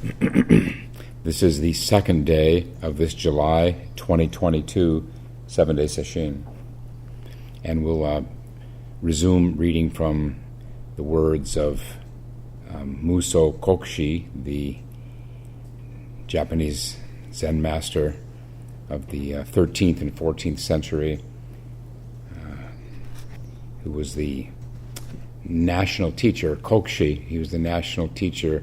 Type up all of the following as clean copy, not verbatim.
This is the second day of this July 2022 7-day sesshin. And we'll resume reading from the words of Muso Kokushi, the Japanese Zen master of the 13th and 14th century, who was the national teacher. Kokushi, he was the national teacher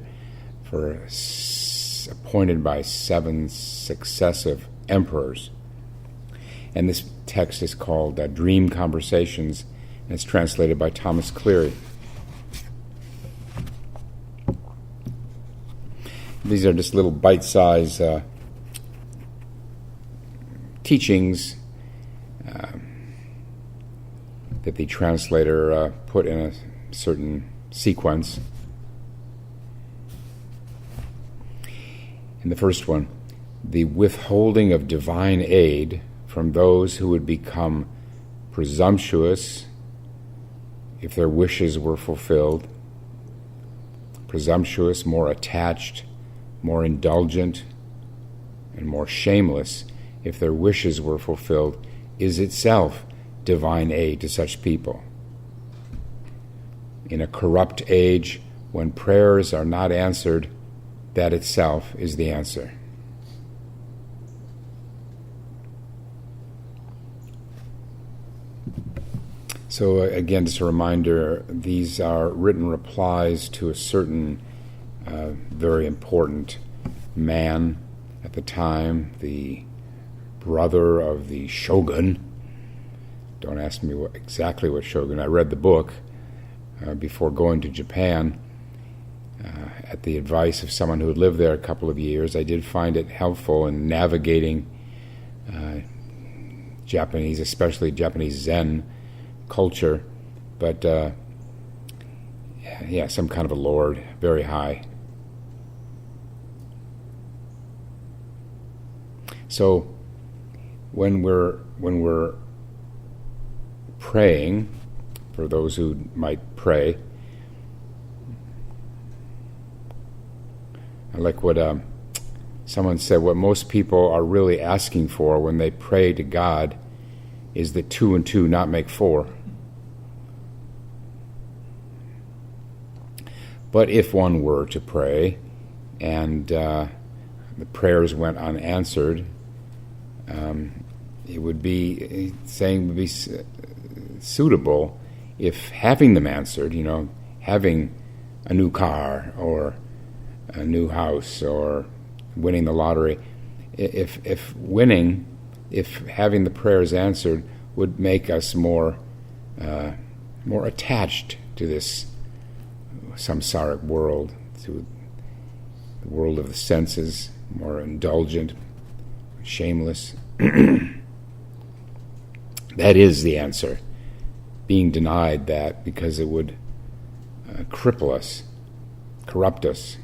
appointed by 7 successive emperors. And this text is called Dream Conversations, and it's translated by Thomas Cleary. These are just little bite-sized teachings that the translator put in a certain sequence. In the first one, the withholding of divine aid from those who would become presumptuous if their wishes were fulfilled, presumptuous, more attached, more indulgent, and more shameless if their wishes were fulfilled, is itself divine aid to such people. In a corrupt age, when prayers are not answered, that itself is the answer. So again, just a reminder, these are written replies to a certain very important man at the time, the brother of the shogun. Don't ask me exactly what shogun. I read the book before going to Japan at the advice of someone who had lived there a couple of years. I did find it helpful in navigating Japanese, especially Japanese Zen culture, but some kind of a lord, very high. So when we're praying, for those who might pray, I like what someone said, what most people are really asking for when they pray to God is that 2 and 2 not make 4. But if one were to pray and the prayers went unanswered, it would be suitable if having them answered, having a new car or a new house or winning the lottery, if having the prayers answered would make us more attached to this samsaric world, to the world of the senses, more indulgent, shameless. That is the answer. Being denied that because it would cripple us, corrupt us.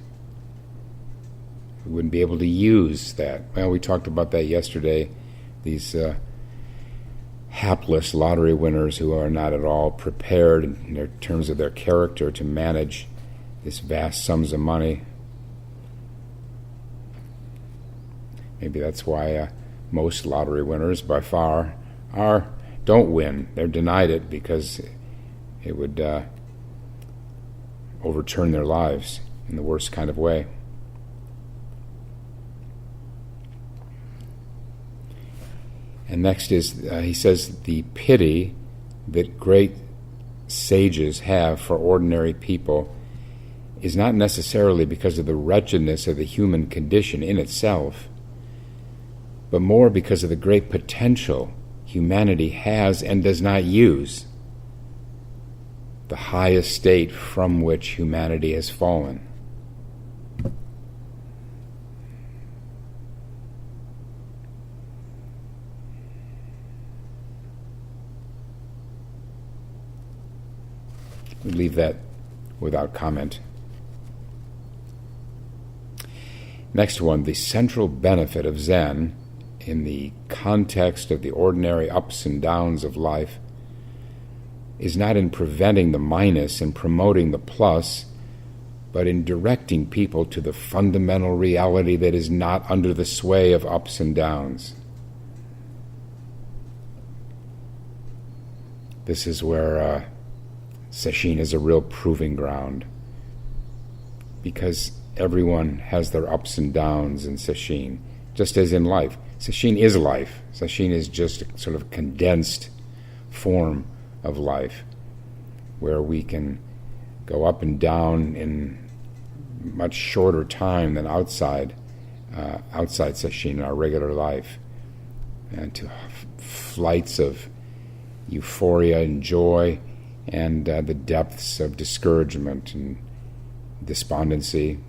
We wouldn't be able to use that. Well, we talked about that yesterday. These hapless lottery winners who are not at all prepared in terms of their character to manage this vast sums of money. Maybe that's why most lottery winners, by far, don't win. They're denied it because it would overturn their lives in the worst kind of way. And next is, he says, the pity that great sages have for ordinary people is not necessarily because of the wretchedness of the human condition in itself, but more because of the great potential humanity has and does not use, the high estate from which humanity has fallen. We leave that without comment. Next one, the central benefit of Zen in the context of the ordinary ups and downs of life is not in preventing the minus and promoting the plus, but in directing people to the fundamental reality that is not under the sway of ups and downs. This is where sesshin is a real proving ground, because everyone has their ups and downs in sesshin, just as in life. Sesshin is life. Sesshin is just a sort of condensed form of life, where we can go up and down in much shorter time than outside sesshin in our regular life, and to flights of euphoria and joy, and the depths of discouragement and despondency.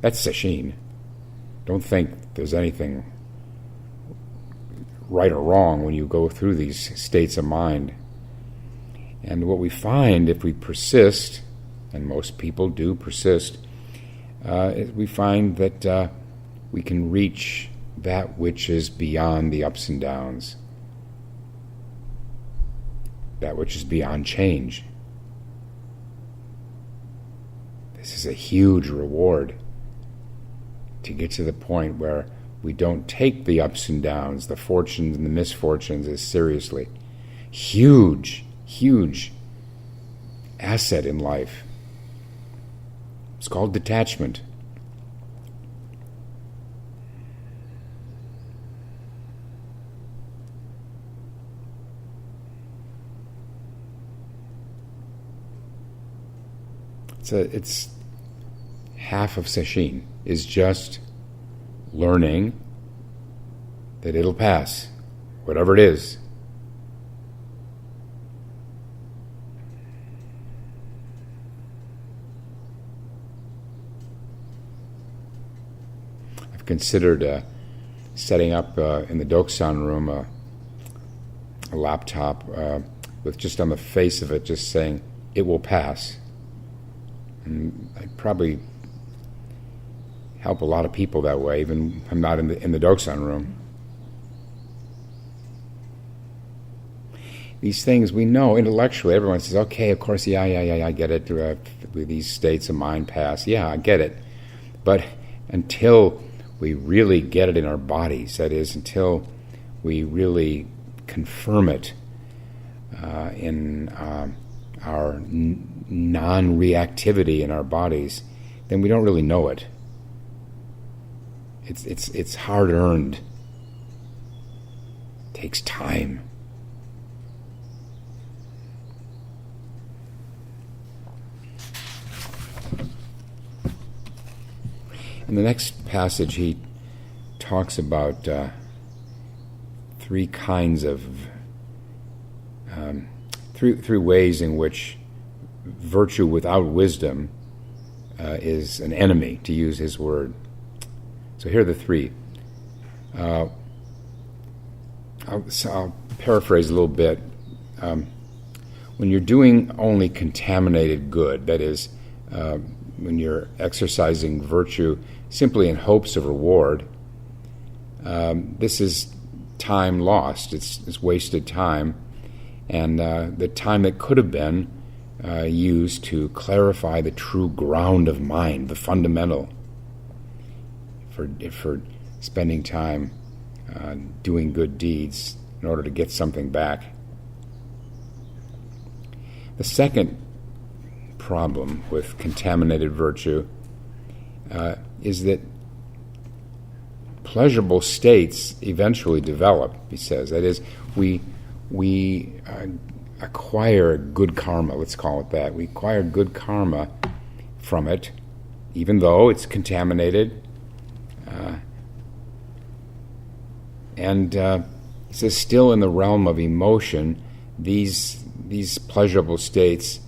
That's sesshin. Don't think there's anything right or wrong when you go through these states of mind. And what we find, if we persist, and most people do persist, is we find that we can reach that which is beyond the ups and downs, that which is beyond change. This is a huge reward, to get to the point where we don't take the ups and downs, the fortunes and the misfortunes as seriously. Huge asset in life. It's called detachment. It's half of sesshin is just learning that it'll pass, whatever it is. I've considered setting up in the Doksan room a laptop with just on the face of it just saying, "It will pass." And I'd probably help a lot of people that way, even if I'm not in the Doksan room. These things we know intellectually. Everyone says, "Okay, of course, yeah, I get it. These states of mind pass. Yeah, I get it." But until we really get it in our bodies, that is, until we really confirm it in our non-reactivity in our bodies, then we don't really know it. It's hard-earned. It takes time. In the next passage, he talks about three kinds of three ways in which virtue without wisdom is an enemy, to use his word. So here are the three. I'll paraphrase a little bit. When you're doing only contaminated good, that is, when you're exercising virtue simply in hopes of reward, this is time lost. It's wasted time, and the time that could have been used to clarify the true ground of mind, the fundamental, for spending time doing good deeds in order to get something back. The second problem with contaminated virtue is that pleasurable states eventually develop, he says. That is, we acquire good karma, let's call it that. We acquire good karma from it, even though it's contaminated. And he says, still in the realm of emotion, these pleasurable states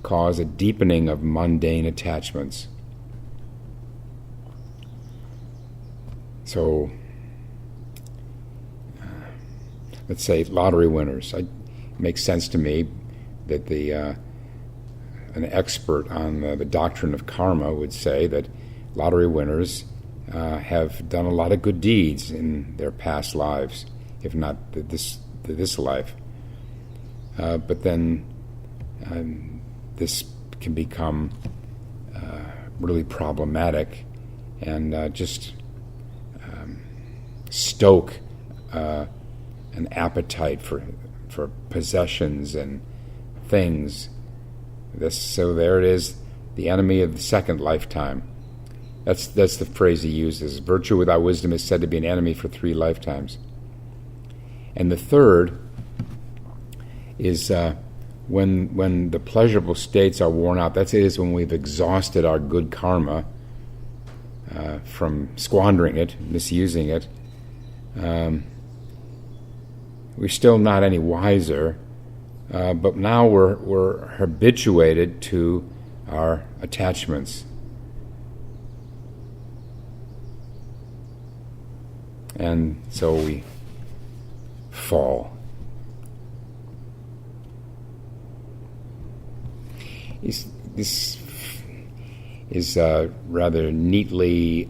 cause a deepening of mundane attachments. So, let's say lottery winners. It makes sense to me that an expert on the doctrine of karma would say that lottery winners have done a lot of good deeds in their past lives, if not this life. But then this can become really problematic and just stoke an appetite for possessions and things. So there it is, the enemy of the second lifetime. That's the phrase he uses. Virtue without wisdom is said to be an enemy for 3 lifetimes. And the third is when the pleasurable states are worn out. That is when we've exhausted our good karma from squandering it, misusing it. We're still not any wiser, but now we're habituated to our attachments. And so we fall. This is rather neatly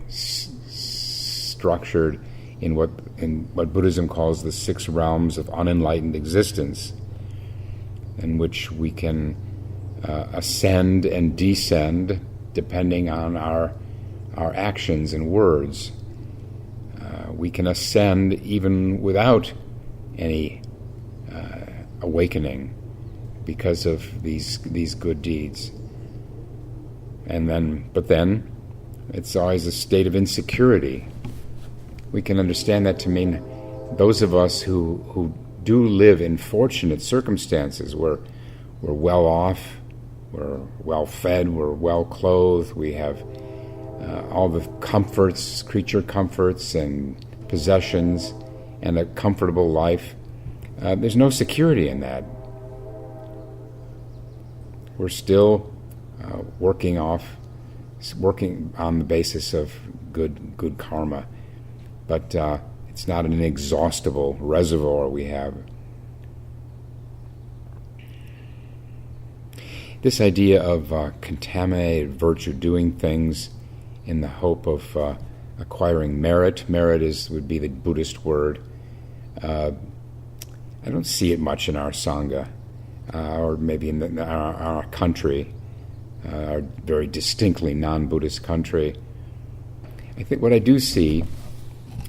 structured in what Buddhism calls the 6 realms of unenlightened existence, in which we can ascend and descend depending on our actions and words. We can ascend even without any awakening because of these good deeds. But then it's always a state of insecurity. We can understand that to mean those of us who do live in fortunate circumstances, we're well off, we're well fed, we're well clothed, we have all the comforts, creature comforts and possessions, and a comfortable life. There's no security in that. We're still working on the basis of good karma, but it's not an inexhaustible reservoir we have. This idea of contaminated virtue, doing things in the hope of acquiring merit. Merit would be the Buddhist word. I don't see it much in our Sangha, or maybe in our country, our very distinctly non-Buddhist country. I think what I do see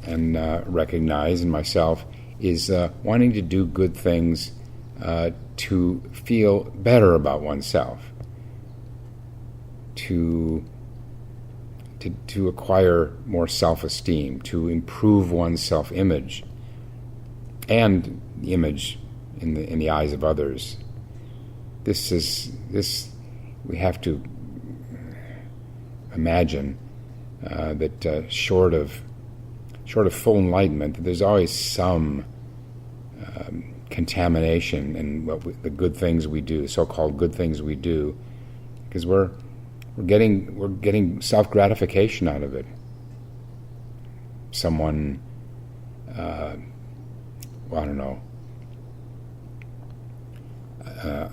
and recognize in myself is wanting to do good things to feel better about oneself, to acquire more self-esteem, to improve one's self-image and the image in the eyes of others. This we have to imagine that short of full enlightenment, that there's always some contamination in the good things we do, so-called good things we do, because we're getting self-gratification out of it. Someone,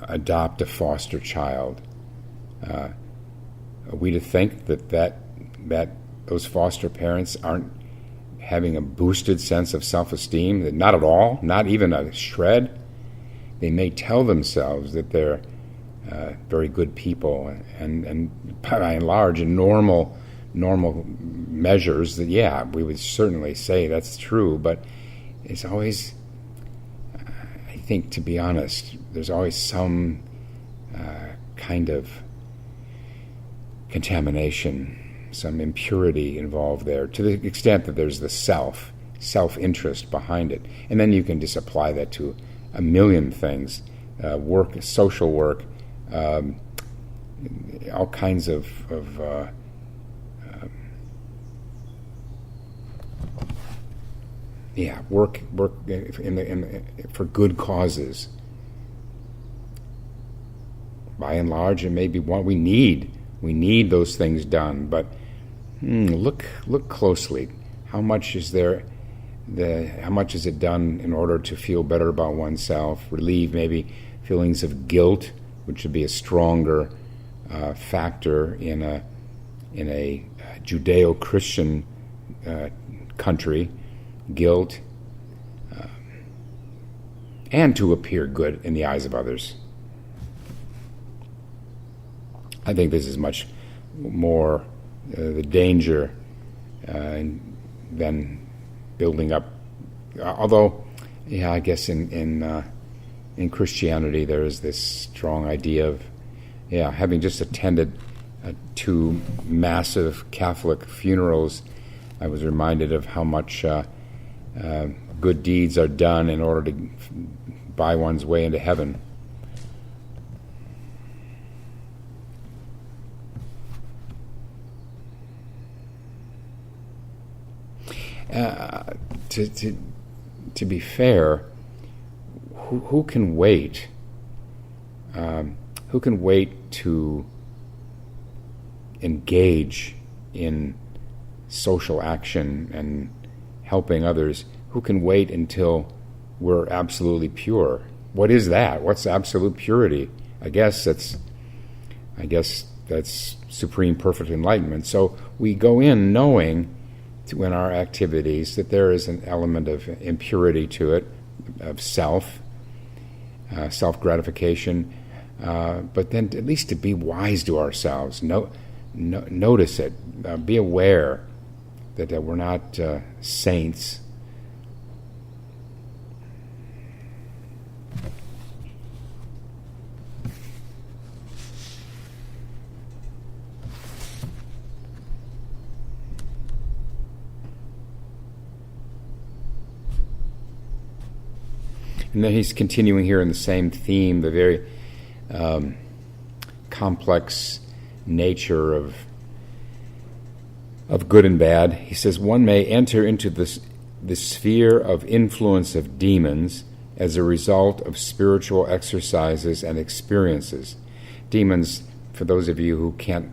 adopt a foster child. Are we to think that those foster parents aren't having a boosted sense of self-esteem? That not at all, not even a shred. They may tell themselves that they're very good people, and by and large, in normal measures, that we would certainly say that's true. But it's always, I think, to be honest, there's always some kind of contamination, some impurity involved there, to the extent that there's the self-interest behind it. And then you can just apply that to a million things, work, social work, all kinds of work for good causes. By and large, it may be what we need. We need those things done, but look closely. How much is there? How much is it done in order to feel better about oneself, relieve maybe feelings of guilt, which would be a stronger factor in a Judeo-Christian country, guilt, and to appear good in the eyes of others. I think this is much more the danger than building up. Although, yeah, I guess in Christianity there is this strong idea of, having just attended 2 massive Catholic funerals, I was reminded of how much good deeds are done in order to buy one's way into heaven. To be fair, who can wait? Who can wait to engage in social action and helping others? Who can wait until we're absolutely pure? What is that? What's absolute purity? I guess that's supreme perfect enlightenment. So we go in knowing in our activities that there is an element of impurity to it, of self-gratification, but then at least to be wise to ourselves, notice it, be aware that we're not saints. And then he's continuing here in the same theme, the very complex nature of good and bad. He says, one may enter into the sphere of influence of demons as a result of spiritual exercises and experiences. Demons, for those of you who can't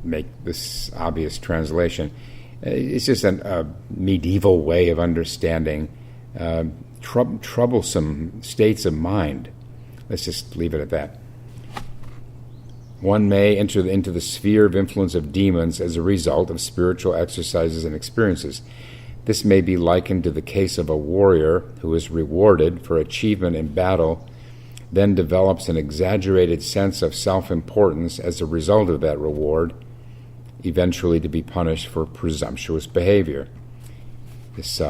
make this obvious translation, it's just a medieval way of understanding troublesome states of mind. Let's just leave it at that. One may enter into the sphere of influence of demons as a result of spiritual exercises and experiences. This may be likened to the case of a warrior who is rewarded for achievement in battle, then develops an exaggerated sense of self-importance as a result of that reward, eventually to be punished for presumptuous behavior. This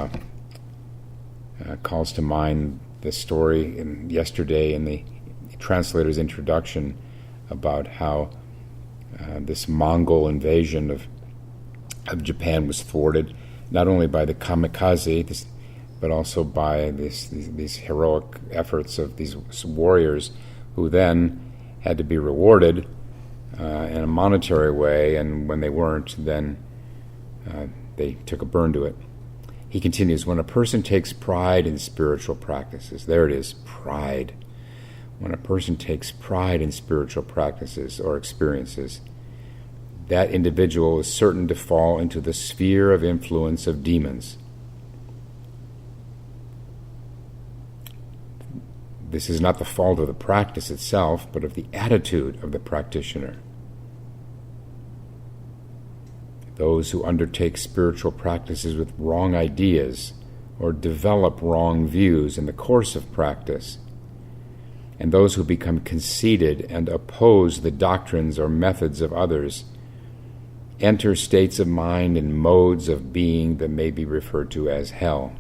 calls to mind the story yesterday in the translator's introduction about how this Mongol invasion of Japan was thwarted, not only by the kamikaze, but also by these heroic efforts of these warriors, who then had to be rewarded in a monetary way, and when they weren't, then they took a burn to it. He continues, when a person takes pride in spiritual practices, there it is, pride. When a person takes pride in spiritual practices or experiences, that individual is certain to fall into the sphere of influence of demons. This is not the fault of the practice itself, but of the attitude of the practitioner. Those who undertake spiritual practices with wrong ideas or develop wrong views in the course of practice, and those who become conceited and oppose the doctrines or methods of others, enter states of mind and modes of being that may be referred to as hell.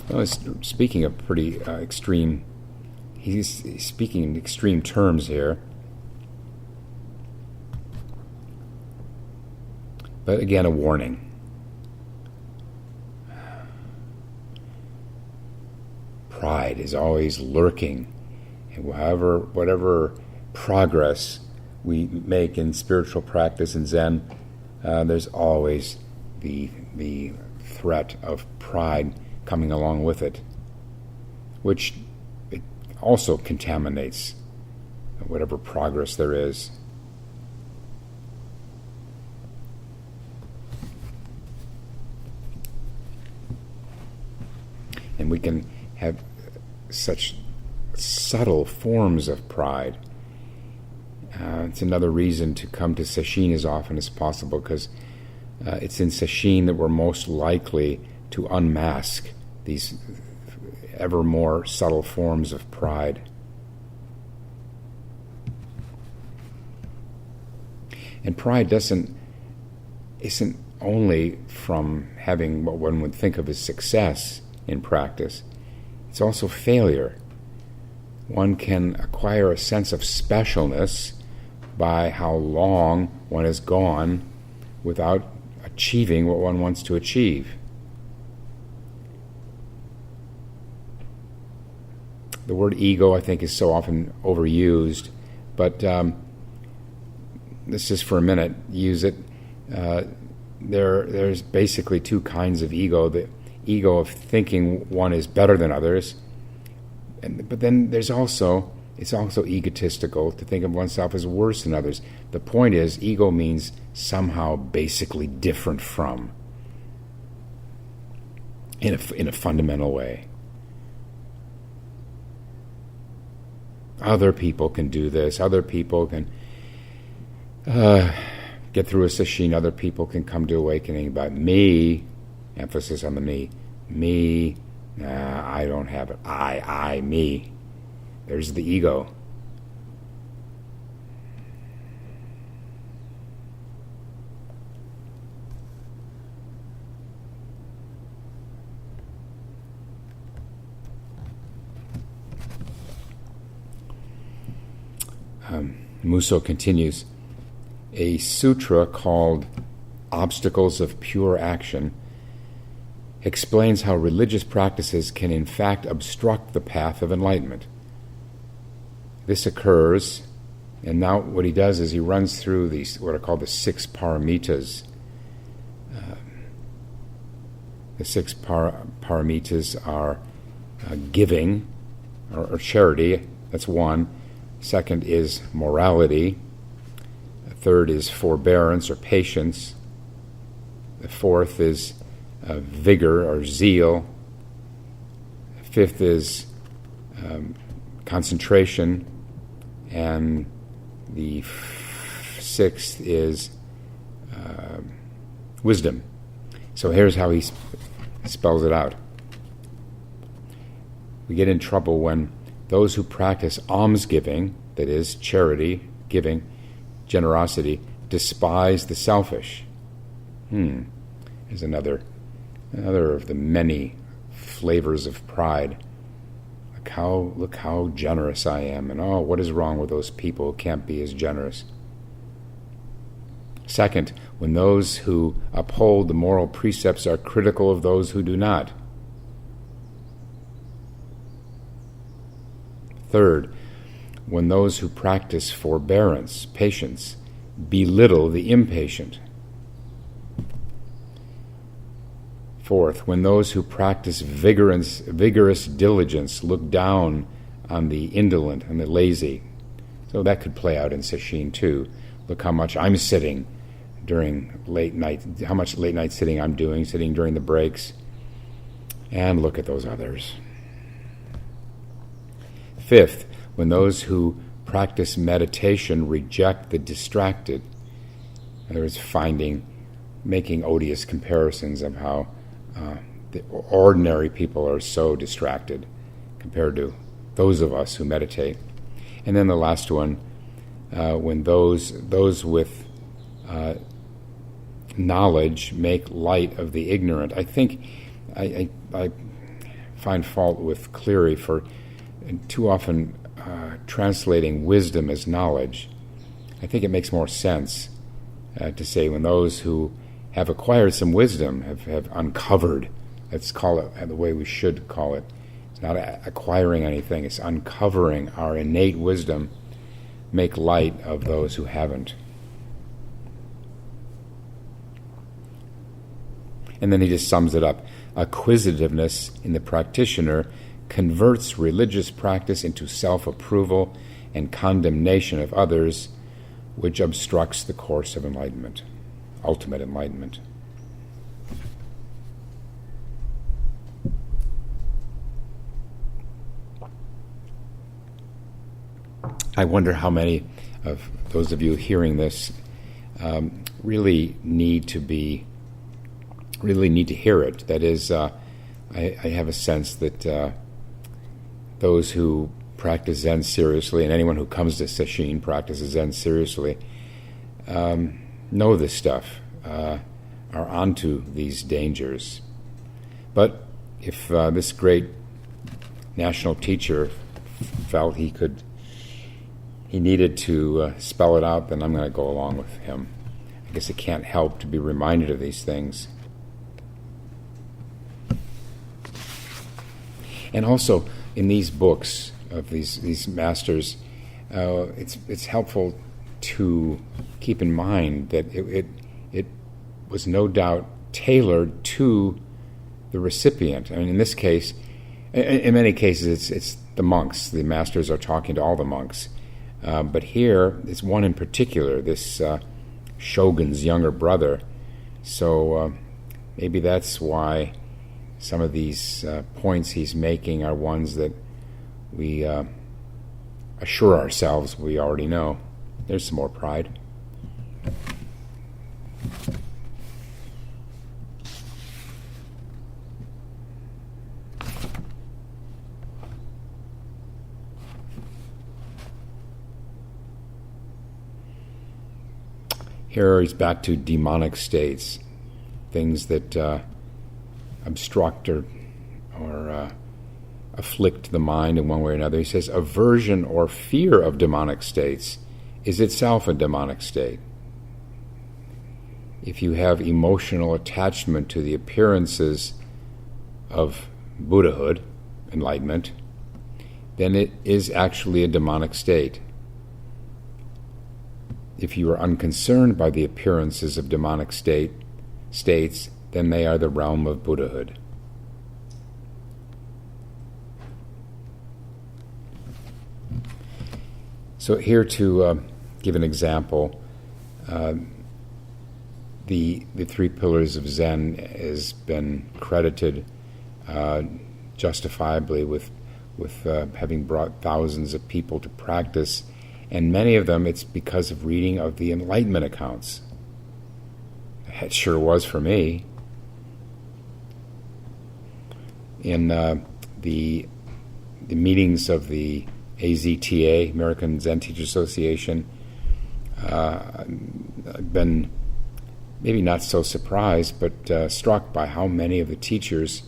Well, it's speaking of pretty extreme, he's speaking in extreme terms here. But again, a warning. Pride is always lurking. And whatever progress we make in spiritual practice and Zen, there's always the threat of pride coming along with it, which it also contaminates whatever progress there is. And we can have such subtle forms of pride. It's another reason to come to sesshin as often as possible, because it's in sesshin that we're most likely to unmask these ever more subtle forms of pride. And pride isn't only from having what one would think of as success in practice. It's also failure. One can acquire a sense of specialness by how long one has gone without achieving what one wants to achieve. The word ego, I think, is so often overused, but let's just for a minute use it. There's basically two kinds of ego. The ego of thinking one is better than others, but then it's also egotistical to think of oneself as worse than others. The point is, ego means somehow basically different from, in a fundamental way. Other people can do this. Other people can get through a sesshin. Other people can come to awakening. But me, emphasis on the me, I don't have it. I, me. There's the ego. Muso continues, a sutra called Obstacles of Pure Action explains how religious practices can in fact obstruct the path of enlightenment. This occurs, and now what he does is he runs through these, what are called the 6 paramitas. The 6 paramitas are giving, or charity, that's one. Second is morality. The third is forbearance or patience. The fourth is vigor or zeal. The fifth is concentration. And the sixth is wisdom. So here's how he spells it out. We get in trouble when those who practice almsgiving, that is, charity, giving, generosity, despise the selfish. There's another of the many flavors of pride. Look how generous I am, and what is wrong with those people who can't be as generous? Second, when those who uphold the moral precepts are critical of those who do not. Third, when those who practice forbearance, patience, belittle the impatient. Fourth, when those who practice vigorous diligence look down on the indolent and the lazy. So that could play out in sesshin too. Look how much I'm sitting during late night, how much late night sitting I'm doing, sitting during the breaks. And look at those others. Fifth, when those who practice meditation reject the distracted. In other words, making odious comparisons of how the ordinary people are so distracted compared to those of us who meditate. And then the last one, when those with knowledge make light of the ignorant. I think I find fault with Cleary for too often translating wisdom as knowledge. I think it makes more sense to say when those who have acquired some wisdom, have uncovered, let's call it the way we should call it. It's not acquiring anything, it's uncovering our innate wisdom, make light of those who haven't. And then he just sums it up. Acquisitiveness in the practitioner converts religious practice into self-approval and condemnation of others, which obstructs the course of enlightenment, ultimate enlightenment. I wonder how many of those of you hearing this really need to hear it. That is, I have a sense that those who practice Zen seriously, and anyone who comes to sesshin practices Zen seriously, know this stuff, are onto these dangers. But if this great national teacher felt he needed to spell it out, then I'm going to go along with him. I guess it can't help to be reminded of these things. And also, in these books of these masters, it's helpful to keep in mind that it was no doubt tailored to the recipient. I mean, in this case, in many cases, it's the monks. The masters are talking to all the monks. But here, it's one in particular, this shogun's younger brother. So maybe that's why some of these points he's making are ones that we assure ourselves we already know. There's some more pride. Here he's back to demonic states, things that obstruct or afflict the mind in one way or another. He says, aversion or fear of demonic states is itself a demonic state. If you have emotional attachment to the appearances of Buddhahood, enlightenment, then it is actually a demonic state. If you are unconcerned by the appearances of demonic states, then they are the realm of Buddhahood. So here to give an example, the three pillars of Zen has been credited justifiably with having brought thousands of people to practice, and many of them it's because of reading of the Enlightenment accounts. It sure was for me. In the meetings of the AZTA, American Zen Teacher Association, I've been maybe not so surprised, but struck by how many of the teachers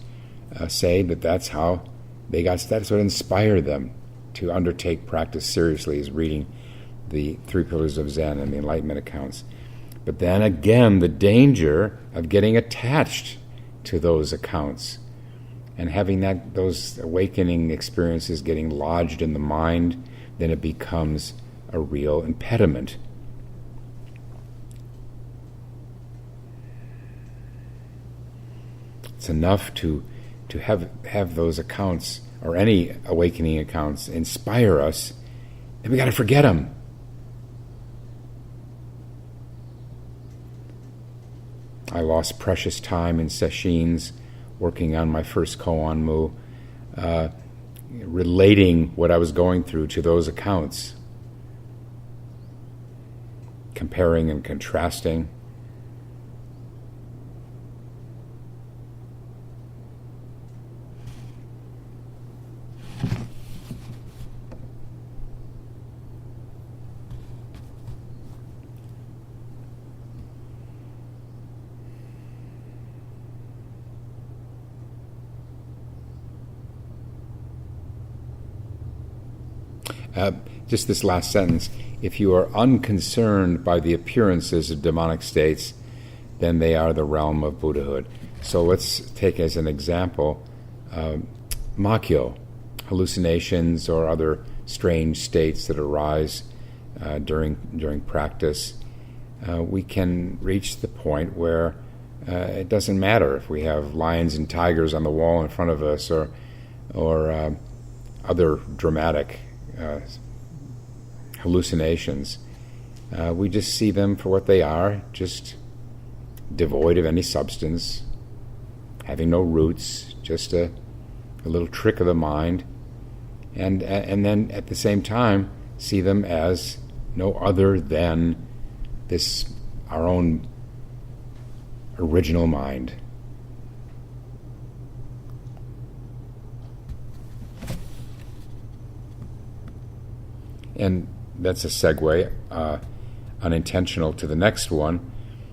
say that that's what inspired them to undertake practice seriously, is reading the three pillars of Zen and the Enlightenment accounts. But then again, the danger of getting attached to those accounts and having those awakening experiences getting lodged in the mind, then it becomes a real impediment. It's enough to have those accounts or any awakening accounts inspire us, and we got to forget them. I lost precious time in sessions working on my first koan mu, relating what I was going through to those accounts, comparing and contrasting. Just this last sentence, if you are unconcerned by the appearances of demonic states, then they are the realm of Buddhahood. So let's take as an example makyo, hallucinations or other strange states that arise during practice. We can reach the point where it doesn't matter if we have lions and tigers on the wall in front of us or other dramatic hallucinations. We just see them for what they are, just devoid of any substance, having no roots, just a little trick of the mind, and then at the same time see them as no other than this, our own original mind. And that's a segue. unintentional to the next one.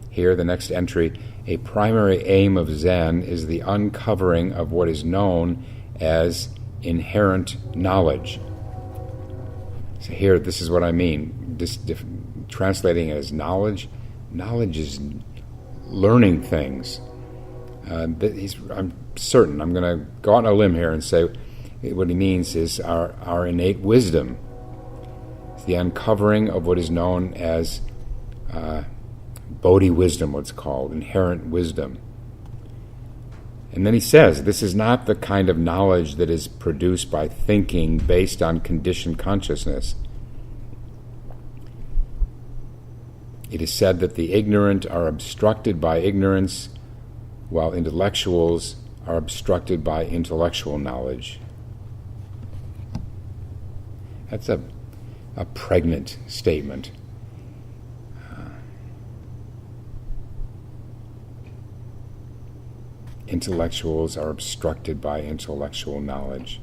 Here, the next entry, a primary aim of Zen is the uncovering of what is known as inherent knowledge. So here, this is what I mean. Translating as knowledge. Knowledge is learning things. I'm certain, I'm going to go out on a limb here and say what he means is our innate wisdom. It's the uncovering of what is known as Bodhi wisdom, what's called, inherent wisdom. And then he says, this is not the kind of knowledge that is produced by thinking based on conditioned consciousness. It is said that the ignorant are obstructed by ignorance, while intellectuals are obstructed by intellectual knowledge. That's a pregnant statement. Intellectuals are obstructed by intellectual knowledge.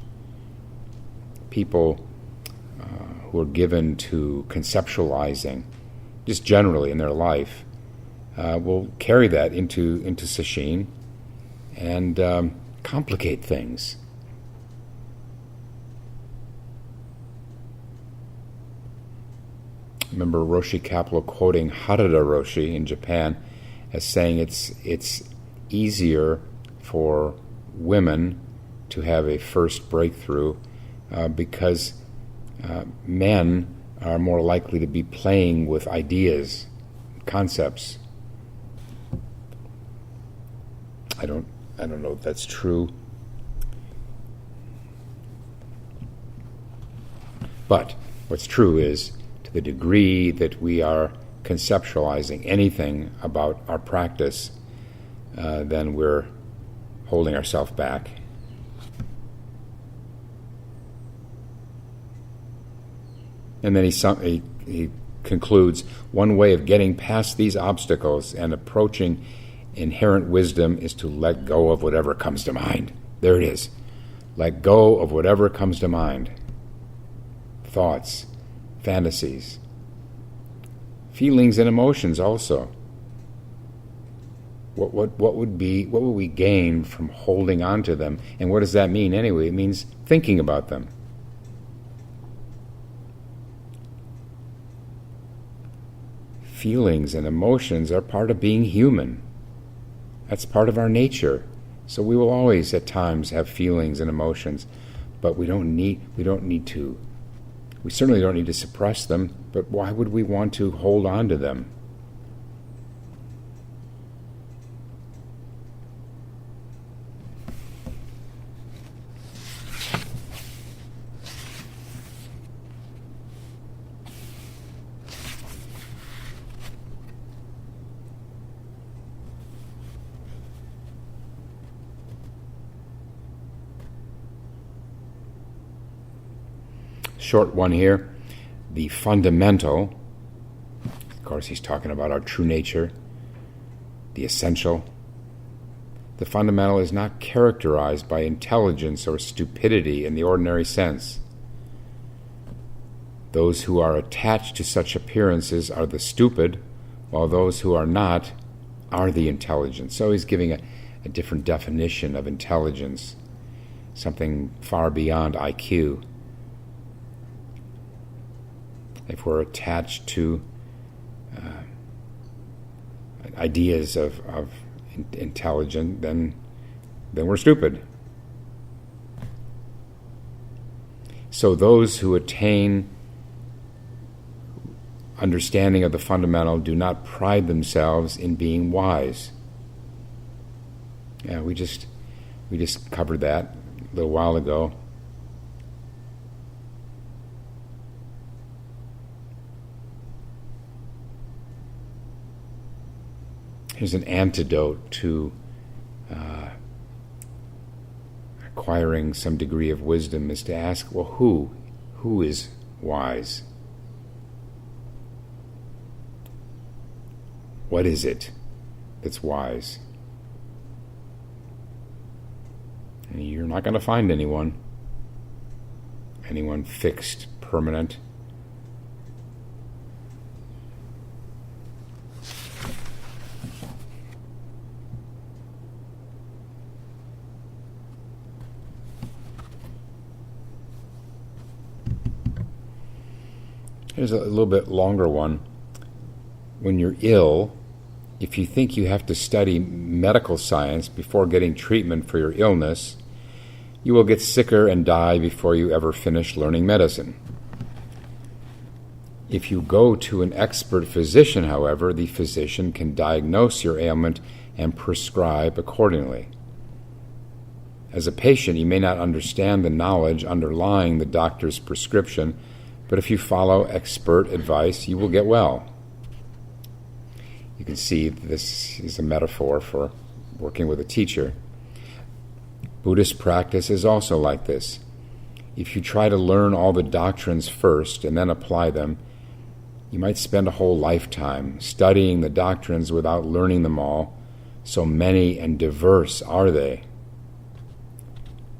People who are given to conceptualizing, just generally in their life, will carry that into sesshin and complicate things. I remember Roshi Kapleau quoting Harada Roshi in Japan as saying it's easier for women to have a first breakthrough because men are more likely to be playing with ideas, concepts. I don't know if that's true. But what's true is, to the degree that we are conceptualizing anything about our practice, then we're holding ourselves back. And then he concludes, one way of getting past these obstacles and approaching inherent wisdom is to let go of whatever comes to mind. There it is. Let go of whatever comes to mind. Thoughts, fantasies, feelings and emotions also. What would we gain from holding on to them? And what does that mean anyway? It means thinking about them. Feelings and emotions are part of being human. That's part of our nature. So we will always at times have feelings and emotions, but we certainly don't need to suppress them, but why would we want to hold on to them? Short one here. The fundamental, of course he's talking about our true nature, the essential. The fundamental is not characterized by intelligence or stupidity in the ordinary sense. Those who are attached to such appearances are the stupid, while those who are not are the intelligent. So he's giving a different definition of intelligence, something far beyond IQ. If we're attached to ideas of intelligent, then we're stupid. So those who attain understanding of the fundamental do not pride themselves in being wise. Yeah, we just covered that a little while ago. Here's an antidote to acquiring some degree of wisdom, is to ask, well, who is wise? What is it that's wise? And you're not going to find anyone fixed, permanent. Here's a little bit longer one. When you're ill, if you think you have to study medical science before getting treatment for your illness, you will get sicker and die before you ever finish learning medicine. If you go to an expert physician, however, the physician can diagnose your ailment and prescribe accordingly. As a patient, you may not understand the knowledge underlying the doctor's prescription, but if you follow expert advice, you will get well. You can see this is a metaphor for working with a teacher. Buddhist practice is also like this. If you try to learn all the doctrines first and then apply them, you might spend a whole lifetime studying the doctrines without learning them all, so many and diverse are they.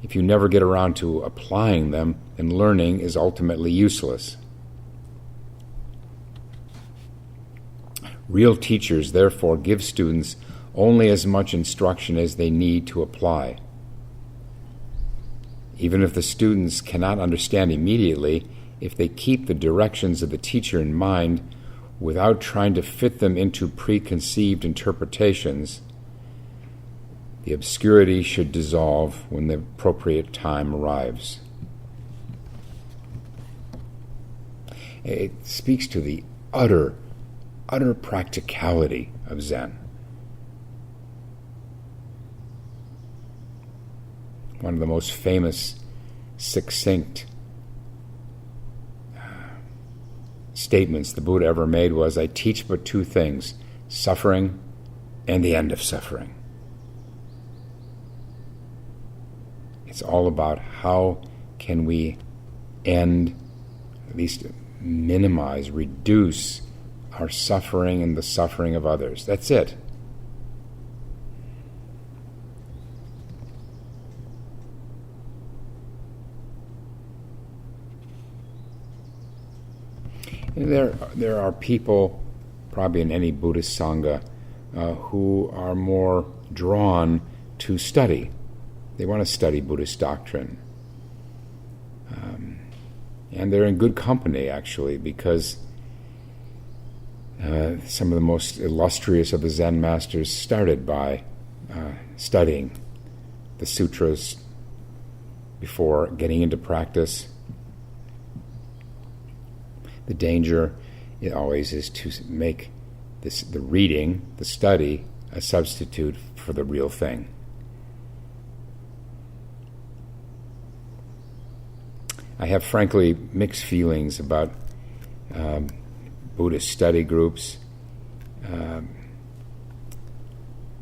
If you never get around to applying them, then learning is ultimately useless. Real teachers, therefore, give students only as much instruction as they need to apply. Even if the students cannot understand immediately, if they keep the directions of the teacher in mind without trying to fit them into preconceived interpretations, the obscurity should dissolve when the appropriate time arrives. It speaks to the utter practicality of Zen. One of the most famous, succinct statements the Buddha ever made was, "I teach but two things, suffering and the end of suffering." It's all about how can we end, at least minimize, reduce our suffering and the suffering of others. That's it. And there are people, probably in any Buddhist Sangha, who are more drawn to study. They want to study Buddhist doctrine. And they're in good company, actually, because some of the most illustrious of the Zen masters started by studying the sutras before getting into practice. The danger always is to make the reading, the study, a substitute for the real thing. I have, frankly, mixed feelings about Buddhist study groups.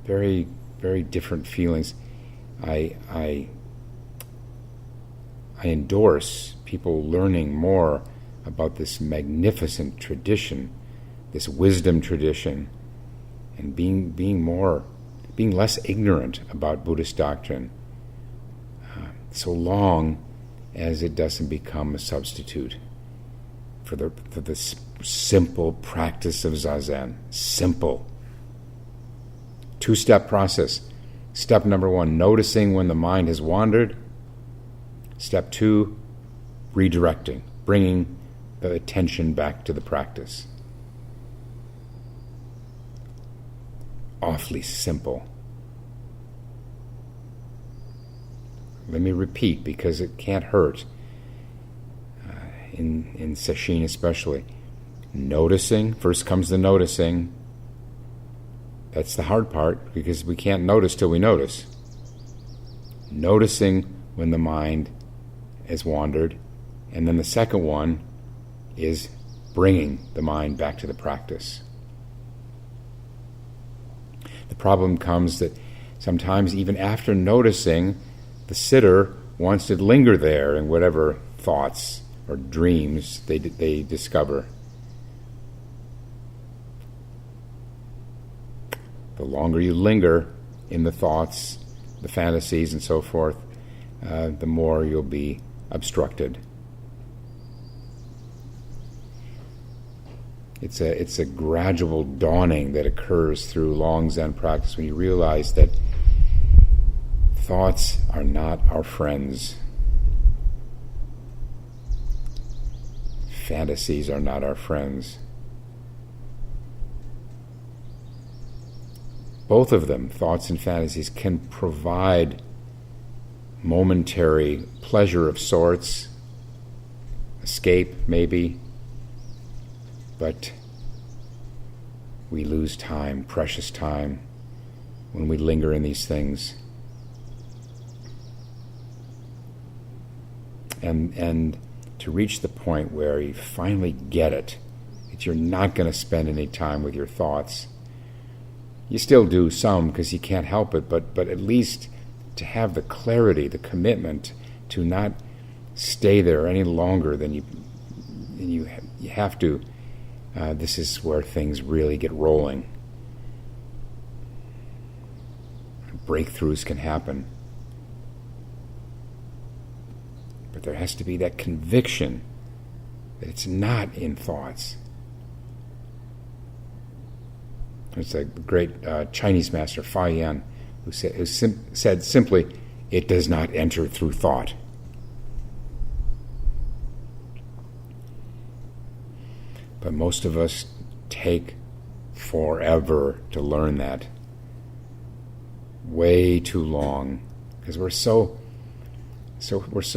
Very, very different feelings. I endorse people learning more about this magnificent tradition, this wisdom tradition, and being less ignorant about Buddhist doctrine, so long as it doesn't become a substitute for the simple practice of Zazen. Simple. Two-step process. Step number 1, noticing when the mind has wandered. Step 2, redirecting, bringing the attention back to the practice. Awfully simple. Let me repeat, because it can't hurt, in sesshin especially. Noticing, first comes the noticing. That's the hard part, because we can't notice till we notice. Noticing when the mind has wandered, and then the second one is bringing the mind back to the practice. The problem comes that sometimes even after noticing, the sitter wants to linger there in whatever thoughts or dreams they discover. The longer you linger in the thoughts, the fantasies, and so forth, the more you'll be obstructed. It's a gradual dawning that occurs through long Zen practice when you realize that thoughts are not our friends. fantasies are not our friends. Both of them, thoughts and fantasies, can provide momentary pleasure of sorts, escape maybe, but we lose time, precious time, when we linger in these things. And to reach the point where you finally get it, that you're not going to spend any time with your thoughts. You still do some because you can't help it, but at least to have the clarity, the commitment to not stay there any longer than you have to. This is where things really get rolling. Breakthroughs can happen. But there has to be that conviction that it's not in thoughts. There's a great Chinese master, Fa Yan, who said simply, it does not enter through thought. But most of us take forever to learn that. Way too long, because we're so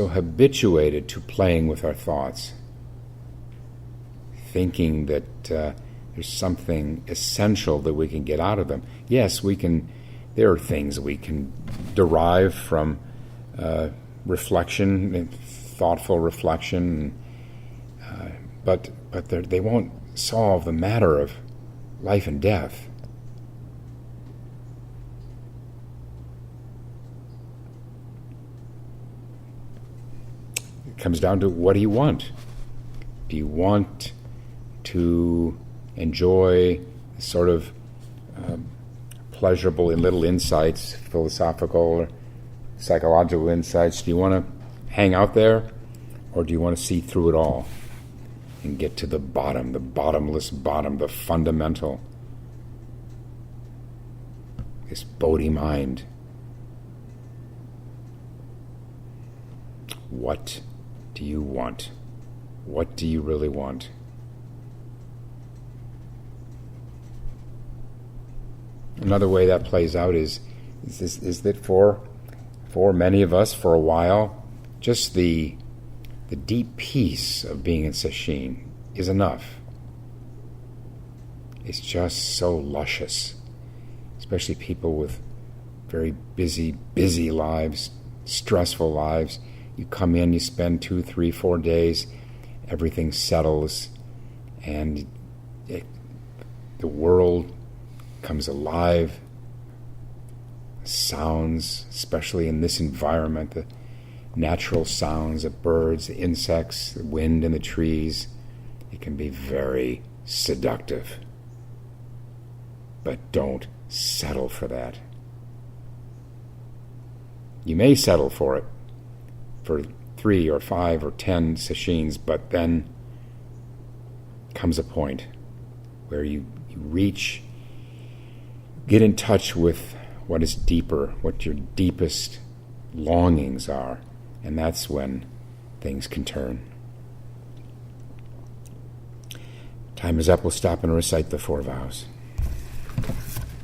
habituated to playing with our thoughts, thinking that there's something essential that we can get out of them. Yes, we can. There are things we can derive from reflection, thoughtful reflection, but they won't solve the matter of life and death. It comes down to, what do you want? Do you want to enjoy sort of pleasurable little insights, philosophical or psychological insights? Do you want to hang out there, or do you want to see through it all and get to the bottom, the bottomless bottom, the fundamental, this Bodhi mind? What do you want? What do you really want? Another way that plays out is that for many of us, for a while, just the deep peace of being in sesshin is enough. It's just so luscious, especially people with very busy lives, stressful lives. You come in, you spend 2, 3, 4 days, everything settles, and the world comes alive. Sounds, especially in this environment, the natural sounds of birds, the insects, the wind in the trees, it can be very seductive. But don't settle for that. You may settle for it for 3 or 5 or 10 sesshins, but then comes a point where you get in touch with what is deeper, what your deepest longings are, and that's when things can turn. Time is up. We'll stop and recite the 4 vows.